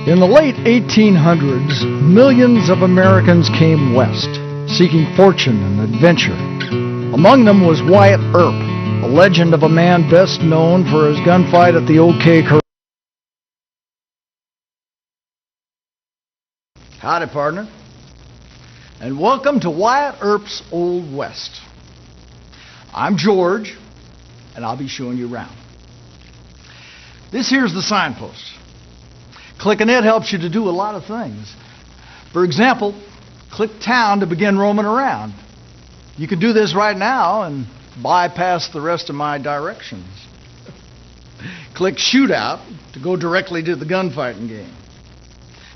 In the late 1800s, millions of Americans came west, seeking fortune and adventure. Among them was Wyatt Earp, a legend of a man best known for his gunfight at the OK Corral. Howdy, partner, and welcome to Wyatt Earp's Old West. I'm George, and I'll be showing you around. This here's the signpost. Clicking it helps you to do a lot of things. For example, click town to begin roaming around. You can do this right now and bypass the rest of my directions. Click shootout to go directly to the gunfighting game.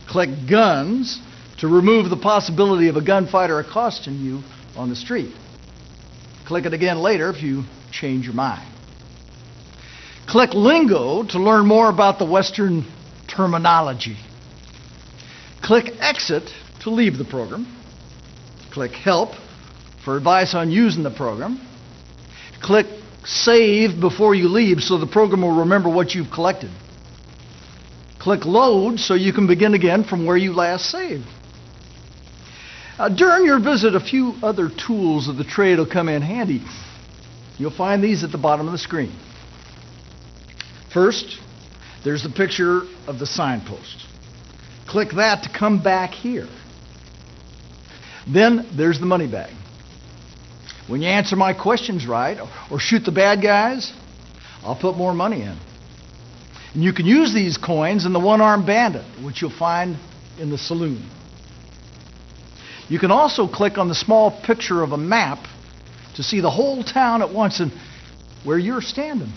Click guns to remove the possibility of a gunfighter accosting you on the street. Click it again later if you change your mind. Click lingo to learn more about the Western terminology. Click exit to leave the program. Click help for advice on using the program. Click save before you leave so the program will remember what you've collected. Click load so you can begin again from where you last saved. During your visit, a few other tools of the trade will come in handy. You'll find these at the bottom of the screen. First, there's the picture of the signpost. Click that to come back here. Then there's the money bag. When you answer my questions right or shoot the bad guys, I'll put more money in. And you can use these coins in the one-armed bandit, which you'll find in the saloon. You can also click on the small picture of a map to see the whole town at once and where you're standing.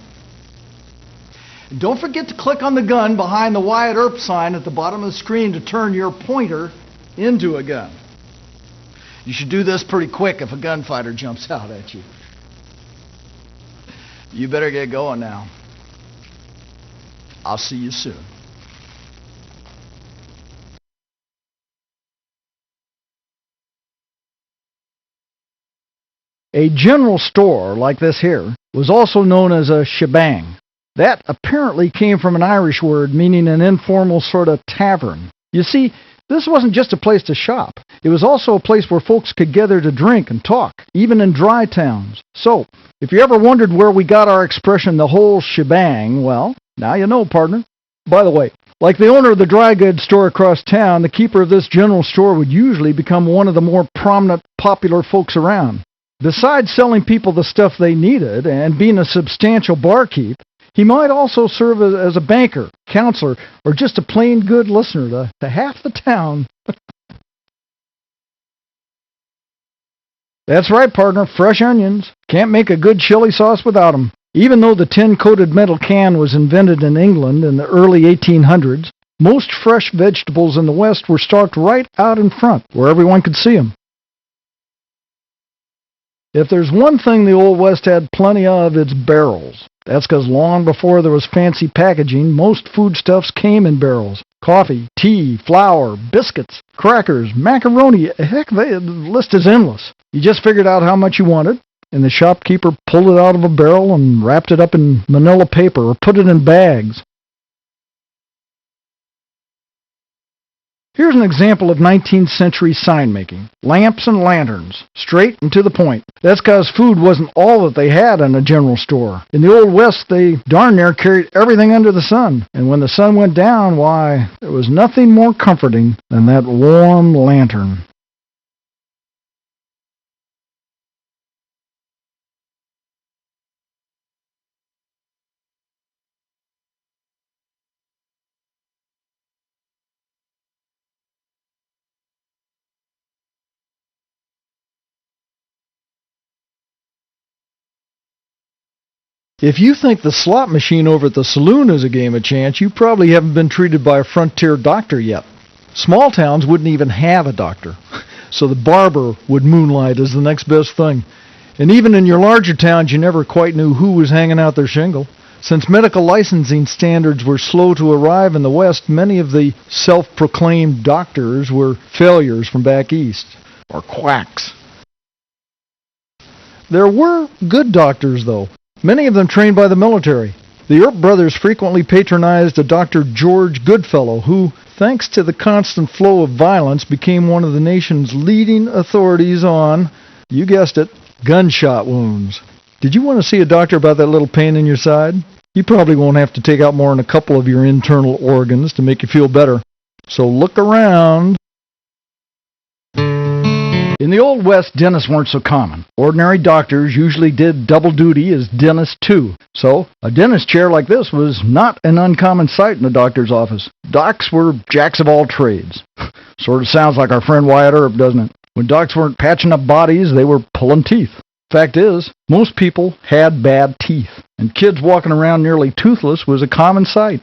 And don't forget to click on the gun behind the Wyatt Earp sign at the bottom of the screen to turn your pointer into a gun. You should do this pretty quick if a gunfighter jumps out at you. You better get going now. I'll see you soon. A general store like this here was also known as a shebang. That apparently came from an Irish word meaning an informal sort of tavern. You see, this wasn't just a place to shop. It was also a place where folks could gather to drink and talk, even in dry towns. So, if you ever wondered where we got our expression, the whole shebang, well, now you know, partner. By the way, like the owner of the dry goods store across town, the keeper of this general store would usually become one of the more prominent, popular folks around. Besides selling people the stuff they needed and being a substantial barkeep, he might also serve as a banker, counselor, or just a plain good listener to half the town. That's right, partner, fresh onions. Can't make a good chili sauce without them. Even though the tin-coated metal can was invented in England in the early 1800s, most fresh vegetables in the West were stocked right out in front, where everyone could see them. If there's one thing the Old West had plenty of, it's barrels. That's because long before there was fancy packaging, most foodstuffs came in barrels. Coffee, tea, flour, biscuits, crackers, macaroni, heck, the list is endless. You just figured out how much you wanted, and the shopkeeper pulled it out of a barrel and wrapped it up in manila paper or put it in bags. Here's an example of 19th century sign making. Lamps and lanterns, straight and to the point. That's because food wasn't all that they had in a general store. In the Old West, they darn near carried everything under the sun. And when the sun went down, why, there was nothing more comforting than that warm lantern. If you think the slot machine over at the saloon is a game of chance, you probably haven't been treated by a frontier doctor yet. Small towns wouldn't even have a doctor, so the barber would moonlight as the next best thing. And even in your larger towns, you never quite knew who was hanging out their shingle. Since medical licensing standards were slow to arrive in the West, many of the self-proclaimed doctors were failures from back east, or quacks. There were good doctors, though. Many of them trained by the military. The Earp brothers frequently patronized a Dr. George Goodfellow, who, thanks to the constant flow of violence, became one of the nation's leading authorities on, you guessed it, gunshot wounds. Did you want to see a doctor about that little pain in your side? He probably won't have to take out more than a couple of your internal organs to make you feel better. So look around. In the Old West, dentists weren't so common. Ordinary doctors usually did double duty as dentists too. So a dentist chair like this was not an uncommon sight in the doctor's office. Docs were jacks of all trades. Sort of sounds like our friend Wyatt Earp, doesn't it? When docs weren't patching up bodies, they were pulling teeth. Fact is, most people had bad teeth, and kids walking around nearly toothless was a common sight.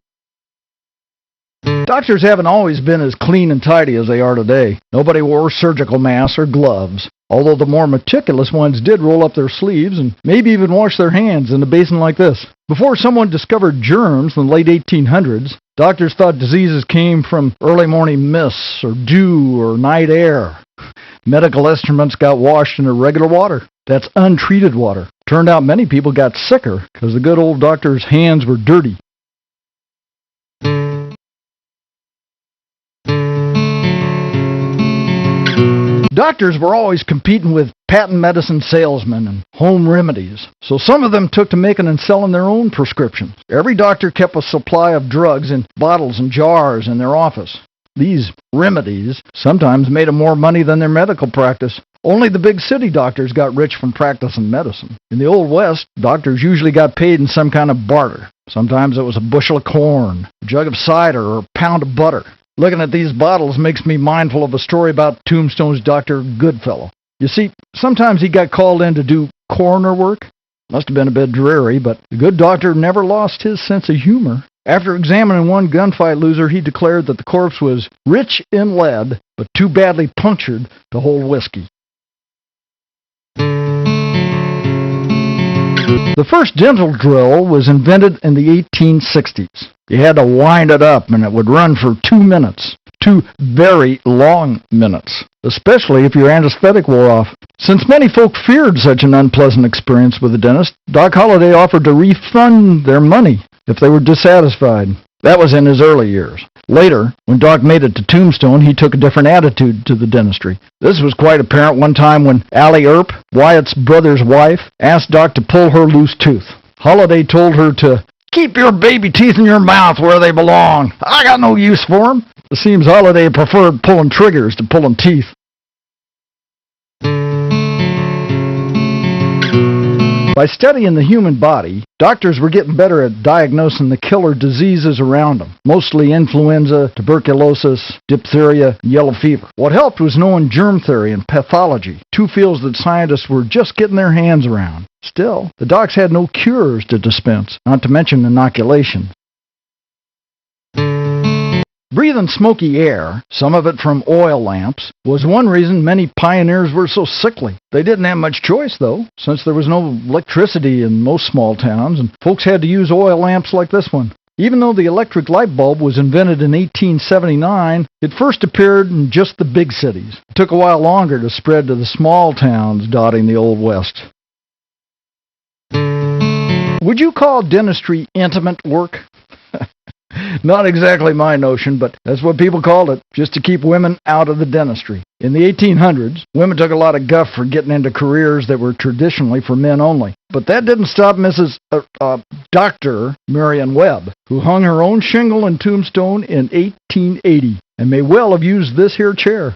Doctors haven't always been as clean and tidy as they are today. Nobody wore surgical masks or gloves, although the more meticulous ones did roll up their sleeves and maybe even wash their hands in a basin like this. Before someone discovered germs in the late 1800s, doctors thought diseases came from early morning mists or dew or night air. Medical instruments got washed in irregular water. That's untreated water. Turned out many people got sicker because the good old doctor's hands were dirty. Doctors were always competing with patent medicine salesmen and home remedies, so some of them took to making and selling their own prescriptions. Every doctor kept a supply of drugs in bottles and jars in their office. These remedies sometimes made them more money than their medical practice. Only the big city doctors got rich from practicing medicine. In the Old West, doctors usually got paid in some kind of barter. Sometimes it was a bushel of corn, a jug of cider, or a pound of butter. Looking at these bottles makes me mindful of a story about Tombstone's Dr. Goodfellow. You see, sometimes he got called in to do coroner work. Must have been a bit dreary, but the good doctor never lost his sense of humor. After examining one gunfight loser, he declared that the corpse was rich in lead, but too badly punctured to hold whiskey. The first dental drill was invented in the 1860s. You had to wind it up, and it would run for 2 minutes. 2 very long minutes, especially if your anesthetic wore off. Since many folk feared such an unpleasant experience with the dentist, Doc Holliday offered to refund their money if they were dissatisfied. That was in his early years. Later, when Doc made it to Tombstone, he took a different attitude to the dentistry. This was quite apparent one time when Allie Earp, Wyatt's brother's wife, asked Doc to pull her loose tooth. Holliday told her to keep your baby teeth in your mouth where they belong. I got no use for them. It seems Holliday preferred pulling triggers to pulling teeth. By studying the human body, doctors were getting better at diagnosing the killer diseases around them, mostly influenza, tuberculosis, diphtheria, and yellow fever. What helped was knowing germ theory and pathology, 2 fields that scientists were just getting their hands around. Still, the docs had no cures to dispense, not to mention inoculation. Breathing smoky air, some of it from oil lamps, was one reason many pioneers were so sickly. They didn't have much choice, though, since there was no electricity in most small towns, and folks had to use oil lamps like this one. Even though the electric light bulb was invented in 1879, it first appeared in just the big cities. It took a while longer to spread to the small towns dotting the Old West. Would you call dentistry intimate work? Not exactly my notion, but that's what people called it, just to keep women out of the dentistry. In the 1800s, women took a lot of guff for getting into careers that were traditionally for men only. But that didn't stop Dr. Marion Webb, who hung her own shingle in Tombstone in 1880, and may well have used this here chair.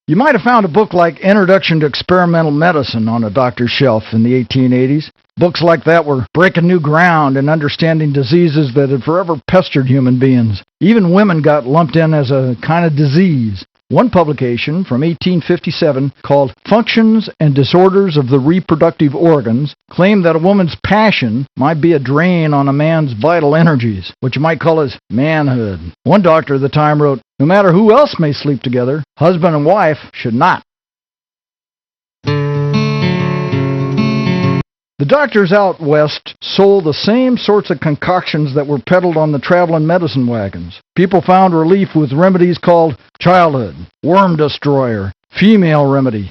You might have found a book like Introduction to Experimental Medicine on a doctor's shelf in the 1880s. Books like that were breaking new ground in understanding diseases that had forever pestered human beings. Even women got lumped in as a kind of disease. One publication from 1857 called Functions and Disorders of the Reproductive Organs claimed that a woman's passion might be a drain on a man's vital energies, what you might call his manhood. One doctor at the time wrote, "No matter who else may sleep together, husband and wife should not." The doctors out west sold the same sorts of concoctions that were peddled on the traveling medicine wagons. People found relief with remedies called childhood, worm destroyer, female remedy,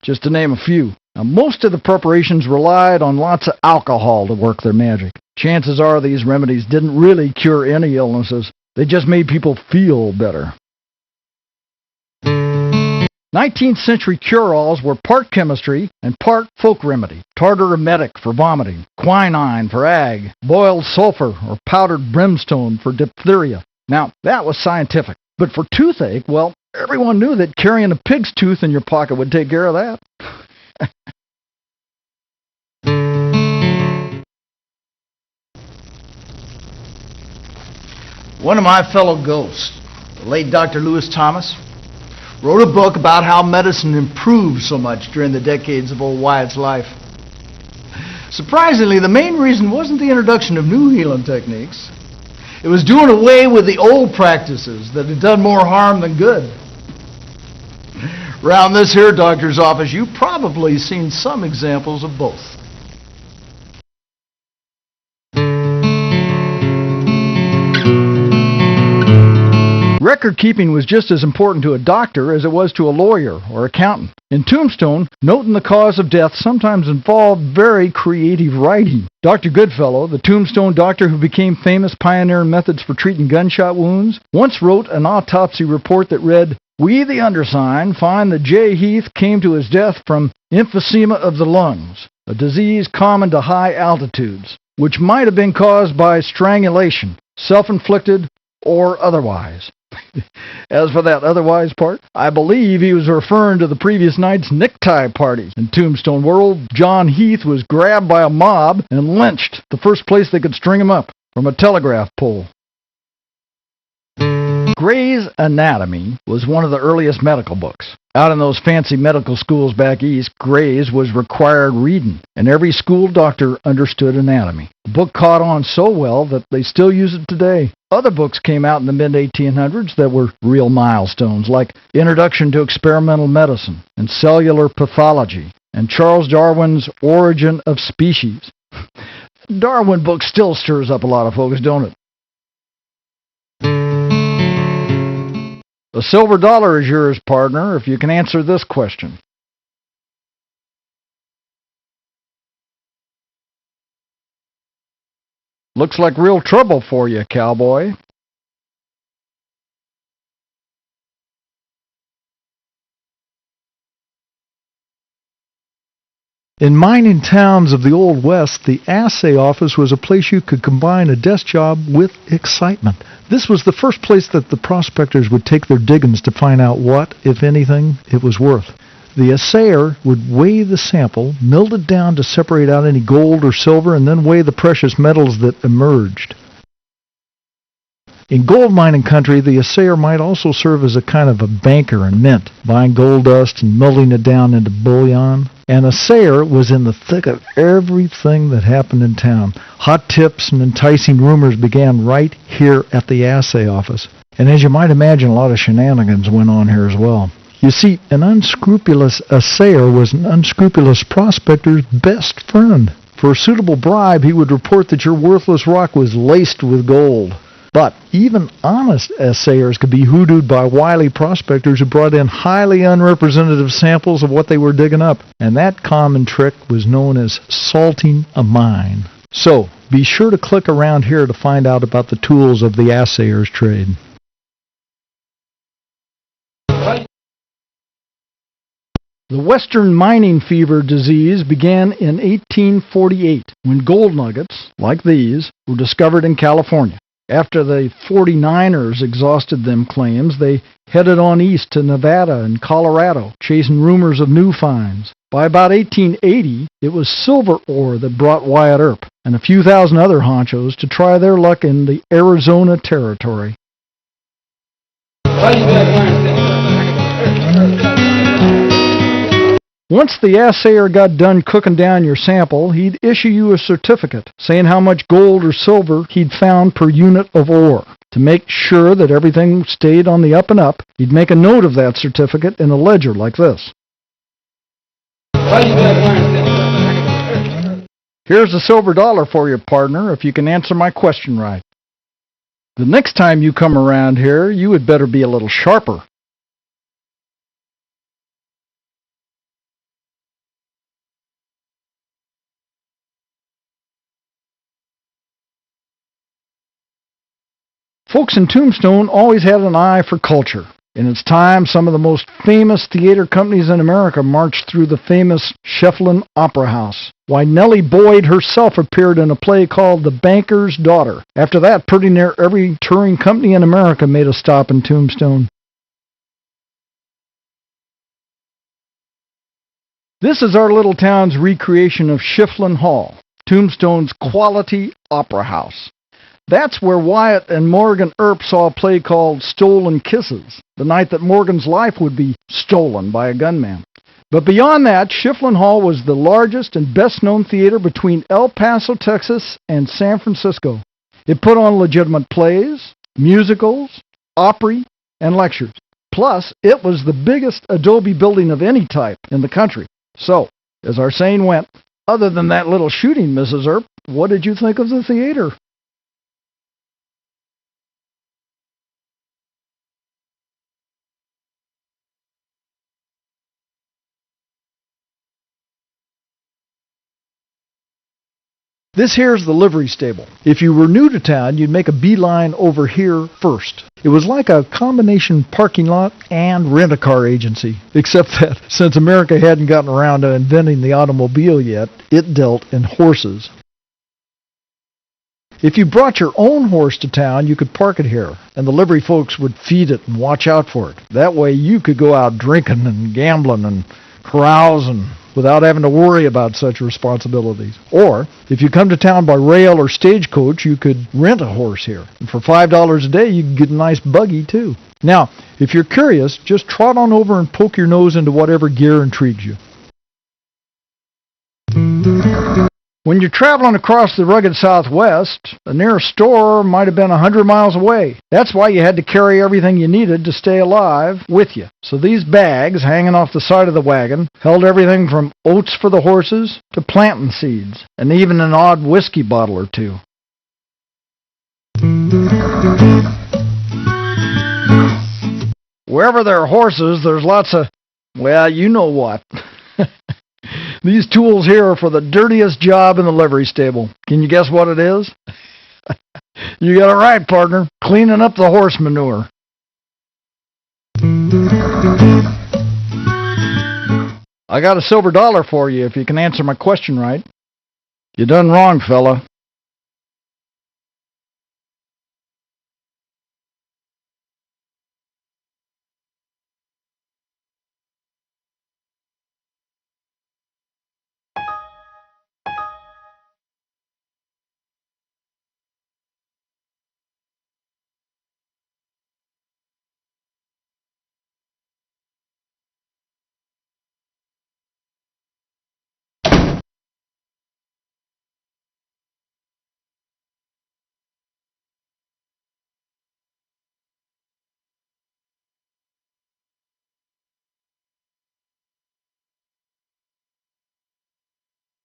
just to name a few. Now, most of the preparations relied on lots of alcohol to work their magic. Chances are these remedies didn't really cure any illnesses. They just made people feel better. 19th century cure-alls were part chemistry and part folk remedy. Tartar emetic for vomiting, quinine for ague, boiled sulfur or powdered brimstone for diphtheria. Now, that was scientific. But for toothache, well, everyone knew that carrying a pig's tooth in your pocket would take care of that. One of my fellow ghosts, the late Dr. Lewis Thomas, wrote a book about how medicine improved so much during the decades of old Wyatt's life. Surprisingly, the main reason wasn't the introduction of new healing techniques. It was doing away with the old practices that had done more harm than good. Around this here doctor's office, you've probably seen some examples of both. Record keeping was just as important to a doctor as it was to a lawyer or accountant. In Tombstone, noting the cause of death sometimes involved very creative writing. Dr. Goodfellow, the Tombstone doctor who became famous pioneering methods for treating gunshot wounds, once wrote an autopsy report that read, "We, the undersigned, find that J. Heath came to his death from emphysema of the lungs, a disease common to high altitudes, which might have been caused by strangulation, self-inflicted or otherwise." As for that otherwise part, I believe he was referring to the previous night's necktie party in Tombstone, where old John Heath was grabbed by a mob and lynched, the first place they could string him up, from a telegraph pole. Gray's Anatomy was one of the earliest medical books. Out in those fancy medical schools back east, Gray's was required reading, and every school doctor understood anatomy. The book caught on so well that they still use it today. Other books came out in the mid-1800s that were real milestones, like Introduction to Experimental Medicine and Cellular Pathology, and Charles Darwin's Origin of Species. Darwin book still stirs up a lot of folks, don't it? The silver dollar is yours, partner, if you can answer this question. Looks like real trouble for you, cowboy. In mining towns of the Old West, the assay office was a place you could combine a desk job with excitement. This was the first place that the prospectors would take their diggings to find out what, if anything, it was worth. The assayer would weigh the sample, melt it down to separate out any gold or silver, and then weigh the precious metals that emerged. In gold mining country, the assayer might also serve as a kind of a banker and mint, buying gold dust and melting it down into bullion. An assayer was in the thick of everything that happened in town. Hot tips and enticing rumors began right here at the assay office. And as you might imagine, a lot of shenanigans went on here as well. You see, an unscrupulous assayer was an unscrupulous prospector's best friend. For a suitable bribe, he would report that your worthless rock was laced with gold. But even honest assayers could be hoodooed by wily prospectors who brought in highly unrepresentative samples of what they were digging up. And that common trick was known as salting a mine. So, be sure to click around here to find out about the tools of the assayer's trade. The Western mining fever disease began in 1848 when gold nuggets, like these, were discovered in California. After the 49ers exhausted them claims, they headed on east to Nevada and Colorado, chasing rumors of new finds. By about 1880, it was silver ore that brought Wyatt Earp and a few thousand other honchos to try their luck in the Arizona territory. Once the assayer got done cooking down your sample, he'd issue you a certificate saying how much gold or silver he'd found per unit of ore. To make sure that everything stayed on the up and up, he'd make a note of that certificate in a ledger like this. Here's a silver dollar for you, partner, if you can answer my question right. The next time you come around here, you had better be a little sharper. Folks in Tombstone always had an eye for culture. In its time, some of the most famous theater companies in America marched through the famous Shefflin Opera House. Why, Nellie Boyd herself appeared in a play called The Banker's Daughter. After that, pretty near every touring company in America made a stop in Tombstone. This is our little town's recreation of Shefflin Hall, Tombstone's quality opera house. That's where Wyatt and Morgan Earp saw a play called Stolen Kisses, the night that Morgan's life would be stolen by a gunman. But beyond that, Shefflin Hall was the largest and best-known theater between El Paso, Texas, and San Francisco. It put on legitimate plays, musicals, opry, and lectures. Plus, it was the biggest adobe building of any type in the country. So, as our saying went, other than that little shooting, Mrs. Earp, what did you think of the theater? This here's the livery stable. If you were new to town, you'd make a beeline over here first. It was like a combination parking lot and rent-a-car agency, except that since America hadn't gotten around to inventing the automobile yet, it dealt in horses. If you brought your own horse to town, you could park it here, and the livery folks would feed it and watch out for it. That way you could go out drinking and gambling and carousing without having to worry about such responsibilities. Or, if you come to town by rail or stagecoach, you could rent a horse here. And for $5 a day, you could get a nice buggy, too. Now, if you're curious, just trot on over and poke your nose into whatever gear intrigues you. When you're traveling across the rugged Southwest, the nearest store might have been 100 miles away. That's why you had to carry everything you needed to stay alive with you. So these bags hanging off the side of the wagon held everything from oats for the horses to plantain seeds, and even an odd whiskey bottle or two. Wherever there are horses, there's lots of, well, you know what. These tools here are for the dirtiest job in the livery stable. Can you guess what it is? You got it right, partner. Cleaning up the horse manure. I got a silver dollar for you if you can answer my question right. You done wrong, fella.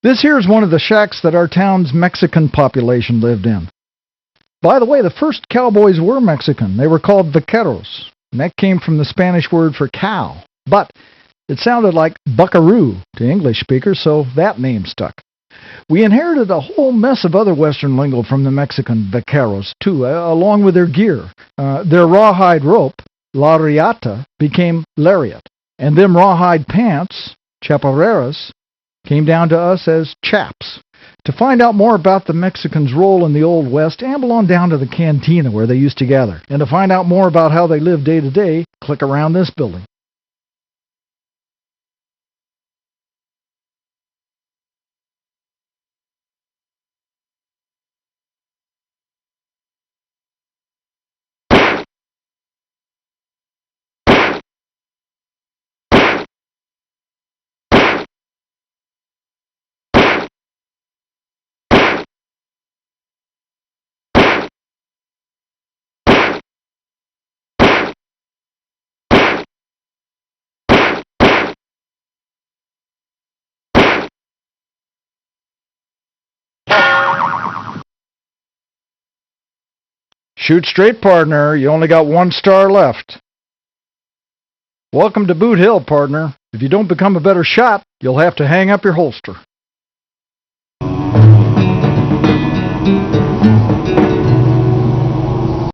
This here is one of the shacks that our town's Mexican population lived in. By the way, the first cowboys were Mexican. They were called vaqueros, and that came from the Spanish word for cow. But it sounded like buckaroo to English speakers, so that name stuck. We inherited a whole mess of other Western lingo from the Mexican vaqueros, too, along with their gear. Their rawhide rope, la riata, became lariat, and them rawhide pants, chaparreras, came down to us as chaps. To find out more about the Mexicans' role in the Old West, amble on down to the cantina where they used to gather. And to find out more about how they live day to day, click around this building. Shoot straight, partner. You only got 1 star left. Welcome to Boot Hill, partner. If you don't become a better shot, you'll have to hang up your holster.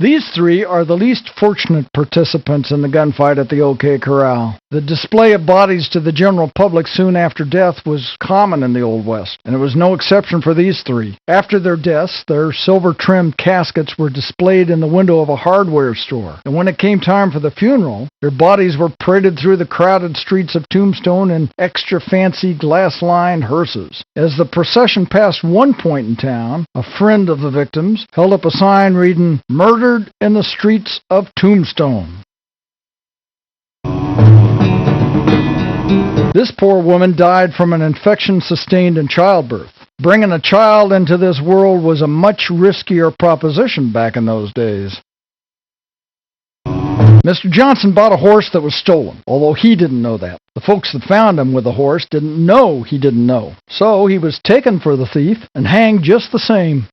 These three are the least fortunate participants in the gunfight at the OK Corral. The display of bodies to the general public soon after death was common in the Old West, and it was no exception for these three. After their deaths, their silver-trimmed caskets were displayed in the window of a hardware store, and when it came time for the funeral, their bodies were paraded through the crowded streets of Tombstone in extra fancy glass-lined hearses. As the procession passed one point in town, a friend of the victims held up a sign reading, "Murdered in the streets of Tombstone." This poor woman died from an infection sustained in childbirth. Bringing a child into this world was a much riskier proposition back in those days. Mr. Johnson bought a horse that was stolen, although he didn't know that. The folks that found him with the horse didn't know he didn't know. So he was taken for the thief and hanged just the same.